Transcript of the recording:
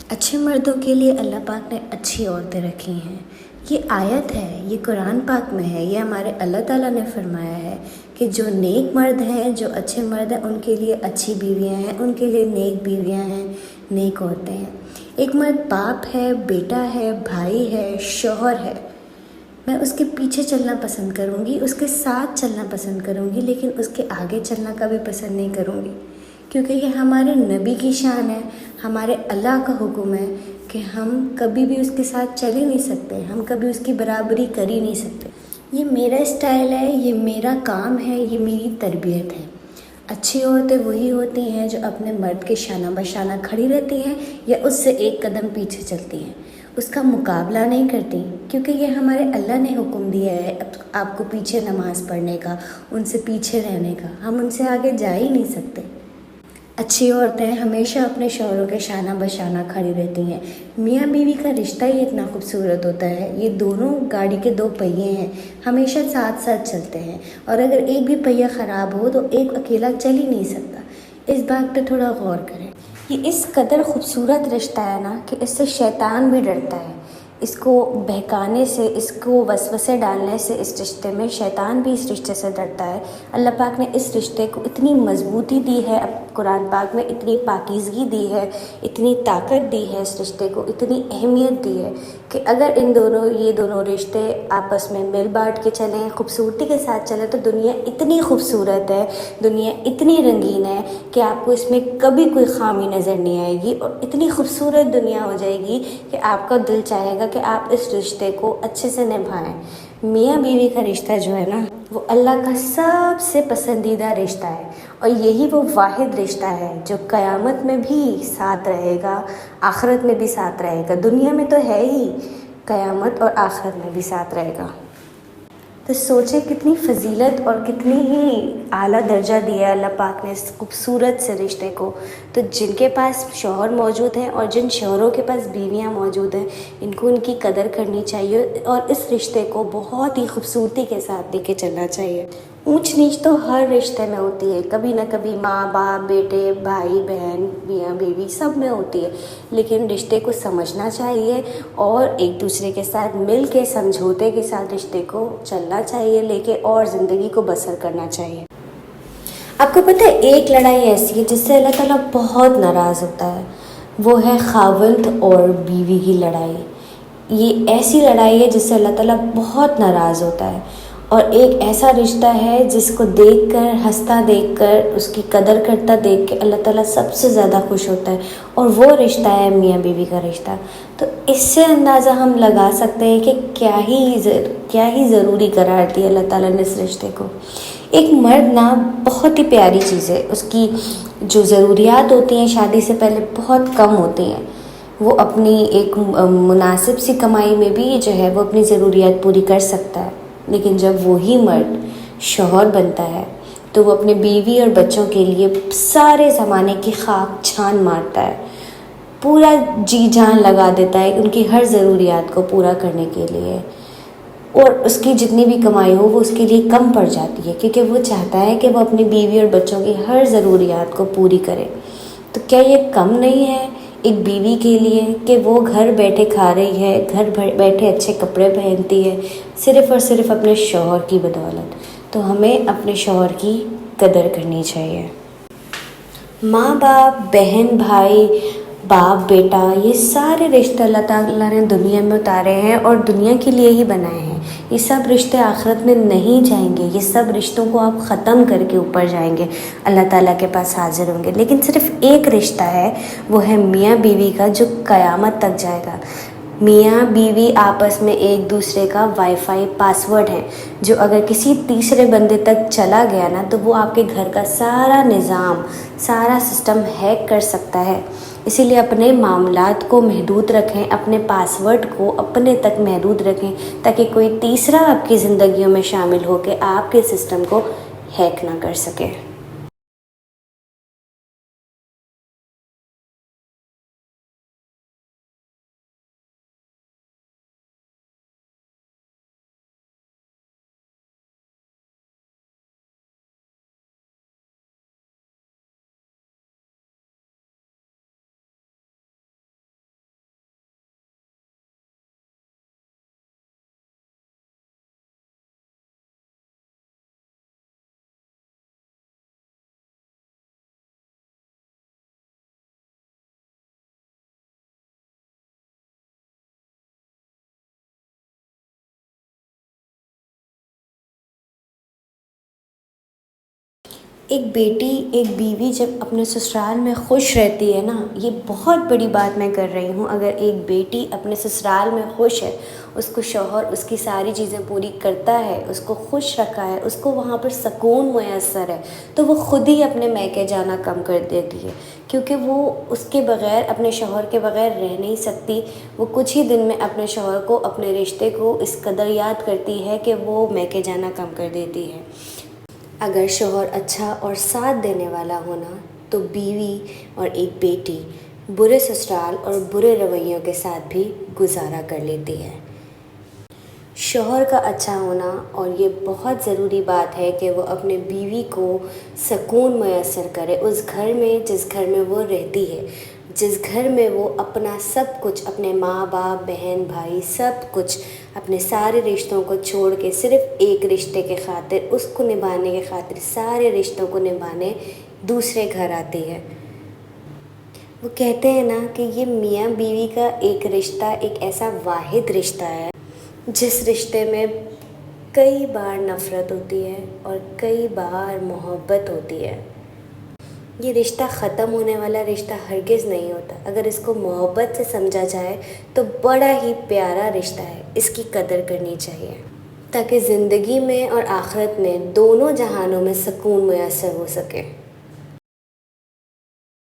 اچھے مردوں کے لیے اللہ پاک نے اچھی عورتیں رکھی ہیں۔ یہ آیت ہے، یہ قرآن پاک میں ہے، یہ ہمارے اللہ تعالیٰ نے فرمایا ہے کہ جو نیک مرد ہیں، جو اچھے مرد ہیں، ان کے لیے اچھی بیویاں ہیں، ان کے لیے نیک بیویاں ہیں، نیک عورتیں ہیں۔ ایک مرد باپ ہے، بیٹا ہے، بھائی ہے، شوہر ہے، میں اس کے پیچھے چلنا پسند کروں گی، اس کے ساتھ چلنا پسند کروں گی، لیکن اس کے آگے چلنا کبھی پسند نہیں کروں گی، کیونکہ یہ ہمارے نبی کی شان ہے، ہمارے اللہ کا حکم ہے کہ ہم کبھی بھی اس کے ساتھ چل ہی نہیں سکتے، ہم کبھی اس کی برابری کر ہی نہیں سکتے۔ یہ میرا اسٹائل ہے، یہ میرا کام ہے، یہ میری تربیت ہے۔ اچھی عورتیں وہی ہوتی ہیں جو اپنے مرد کے شانہ بشانہ کھڑی رہتی ہیں یا اس سے ایک قدم پیچھے چلتی ہیں، اس کا مقابلہ نہیں کرتی، کیونکہ یہ ہمارے اللہ نے حکم دیا ہے آپ کو پیچھے نماز پڑھنے کا، ان سے پیچھے رہنے کا، ہم ان سے آگے جا ہی نہیں سکتے۔ اچھی عورتیں ہمیشہ اپنے شوہروں کے شانہ بشانہ کھڑی رہتی ہیں۔ میاں بیوی کا رشتہ ہی اتنا خوبصورت ہوتا ہے، یہ دونوں گاڑی کے دو پہیے ہیں، ہمیشہ ساتھ ساتھ چلتے ہیں، اور اگر ایک بھی پہیہ خراب ہو تو ایک اکیلا چل ہی نہیں سکتا۔ اس بات پہ تھوڑا غور کریں۔ یہ اس قدر خوبصورت رشتہ ہے نا کہ اس سے شیطان بھی ڈرتا ہے، اس کو بہکانے سے، اس کو وسوسے ڈالنے سے اس رشتے میں شیطان بھی اس رشتے سے ڈرتا ہے۔ اللہ پاک نے اس رشتے کو اتنی مضبوطی دی ہے، اب قرآن پاک میں اتنی پاکیزگی دی ہے، اتنی طاقت دی ہے اس رشتے کو، اتنی اہمیت دی ہے کہ اگر یہ دونوں رشتے آپس میں مل بانٹ کے چلیں، خوبصورتی کے ساتھ چلیں، تو دنیا اتنی خوبصورت ہے، دنیا اتنی رنگین ہے کہ آپ کو اس میں کبھی کوئی خامی نظر نہیں آئے گی، اور اتنی خوبصورت دنیا ہو جائے گی کہ آپ کا دل چاہے گا کہ آپ اس رشتے کو اچھے سے نبھائیں۔ میاں بیوی کا رشتہ جو ہے نا، وہ اللہ کا سب سے پسندیدہ رشتہ ہے، اور یہی وہ واحد رشتہ ہے جو قیامت میں بھی ساتھ رہے گا، آخرت میں بھی ساتھ رہے گا۔ دنیا میں تو ہے ہی، قیامت اور آخرت میں بھی ساتھ رہے گا۔ تو سوچیں کتنی فضیلت اور کتنی ہی اعلیٰ درجہ دیا ہے اللہ پاک نے اس خوبصورت سے رشتے کو۔ تو جن کے پاس شوہر موجود ہیں اور جن شوہروں کے پاس بیویاں موجود ہیں، ان کو ان کی قدر کرنی چاہیے اور اس رشتے کو بہت ہی خوبصورتی کے ساتھ لے کے چلنا چاہیے۔ اونچ نیچ تو ہر رشتے میں ہوتی ہے، کبھی نہ کبھی ماں باپ، بیٹے، بھائی بہن، میاں بیوی، سب میں ہوتی ہے، لیکن رشتے کو سمجھنا چاہیے اور ایک دوسرے کے ساتھ مل کے سمجھوتے کے ساتھ رشتے کو چلنا چاہیے لے کے، اور زندگی کو بسر کرنا چاہیے۔ آپ کو پتہ ہے ایک لڑائی ایسی ہے جس سے اللہ تعالیٰ بہت ناراض ہوتا ہے، وہ ہے خاوند اور بیوی کی لڑائی۔ یہ ایسی لڑائی ہے جس سے اللہ تعالیٰ بہت ناراض ہوتا ہے، اور ایک ایسا رشتہ ہے جس کو دیکھ کر، ہنستا دیکھ کر، اس کی قدر کرتا دیکھ کے اللہ تعالیٰ سب سے زیادہ خوش ہوتا ہے، اور وہ رشتہ ہے میاں بیوی کا رشتہ۔ تو اس سے اندازہ ہم لگا سکتے ہیں کہ کیا ہی ضروری قرار دیا اللہ تعالیٰ نے اس رشتے کو۔ ایک مرد نا بہت ہی پیاری چیز ہے، اس کی جو ضروریات ہوتی ہیں شادی سے پہلے بہت کم ہوتی ہیں، وہ اپنی ایک مناسب سی کمائی میں بھی جو ہے وہ اپنی ضروریات پوری کر سکتا ہے، لیکن جب وہی مرد شوہر بنتا ہے تو وہ اپنے بیوی اور بچوں کے لیے سارے زمانے کی خاک چھان مارتا ہے، پورا جی جان لگا دیتا ہے ان کی ہر ضروریات کو پورا کرنے کے لیے، اور اس کی جتنی بھی کمائی ہو وہ اس کے لیے کم پڑ جاتی ہے، کیونکہ وہ چاہتا ہے کہ وہ اپنی بیوی اور بچوں کی ہر ضروریات کو پوری کرے۔ تو کیا یہ کم نہیں ہے ایک بیوی کے لیے کہ وہ گھر بیٹھے کھا رہی ہے، گھر بیٹھے اچھے کپڑے پہنتی ہے، صرف اور صرف اپنے شوہر کی بدولت؟ تو ہمیں اپنے شوہر کی قدر کرنی چاہیے۔ ماں باپ، بہن بھائی، باپ بیٹا، یہ سارے رشتے اللہ تعالیٰ نے دنیا میں اتارے ہیں اور دنیا کے لیے ہی بنائے ہیں۔ یہ سب رشتے آخرت میں نہیں جائیں گے، یہ سب رشتوں کو آپ ختم کر کے اوپر جائیں گے، اللہ تعالیٰ کے پاس حاضر ہوں گے، لیکن صرف ایک رشتہ ہے، وہ ہے میاں بیوی کا، جو قیامت تک جائے گا۔ میاں بیوی آپس میں ایک دوسرے کا وائی فائی پاسورڈ ہے، جو اگر کسی تیسرے بندے تک چلا گیا نا تو وہ آپ کے گھر کا سارا نظام، سارا سسٹم ہیک کر سکتا ہے۔ اسی لیے اپنے معاملات کو محدود رکھیں، اپنے پاسورڈ کو اپنے تک محدود رکھیں، تاکہ کوئی تیسرا آپ کی زندگیوں میں شامل ہو کے آپ کے سسٹم کو ہیک نہ کر سکے۔ ایک بیٹی ایک بیوی جب اپنے سسرال میں خوش رہتی ہے نا، یہ بہت بڑی بات میں کر رہی ہوں، اگر ایک بیٹی اپنے سسرال میں خوش ہے، اس کو شوہر اس کی ساری چیزیں پوری کرتا ہے، اس کو خوش رکھا ہے، اس کو وہاں پر سکون میسر ہے، تو وہ خود ہی اپنے میکے جانا کم کر دیتی ہے، کیونکہ وہ اس کے بغیر، اپنے شوہر کے بغیر رہ نہیں سکتی۔ وہ کچھ ہی دن میں اپنے شوہر کو، اپنے رشتے کو اس قدر یاد کرتی ہے کہ وہ میکے جانا کم کر دیتی ہے۔ اگر شوہر اچھا اور ساتھ دینے والا ہونا تو بیوی اور ایک بیٹی برے سسرال اور برے رویوں کے ساتھ بھی گزارا کر لیتی ہے۔ شوہر کا اچھا ہونا، اور یہ بہت ضروری بات ہے کہ وہ اپنے بیوی کو سکون میسر کرے اس گھر میں جس گھر میں وہ رہتی ہے، جس گھر میں وہ اپنا سب کچھ، اپنے ماں باپ، بہن بھائی، سب کچھ، اپنے سارے رشتوں کو چھوڑ کے صرف ایک رشتے کے خاطر، اس کو نبھانے کے خاطر، سارے رشتوں کو نبھانے دوسرے گھر آتی ہے۔ وہ کہتے ہیں نا کہ یہ میاں بیوی کا ایک رشتہ ایک ایسا واحد رشتہ ہے جس رشتے میں کئی بار نفرت ہوتی ہے اور کئی بار محبت ہوتی ہے۔ یہ رشتہ ختم ہونے والا رشتہ ہرگز نہیں ہوتا۔ اگر اس کو محبت سے سمجھا جائے تو بڑا ہی پیارا رشتہ ہے، اس کی قدر کرنی چاہیے تاکہ زندگی میں اور آخرت میں دونوں جہانوں میں سکون میسر ہو سکے۔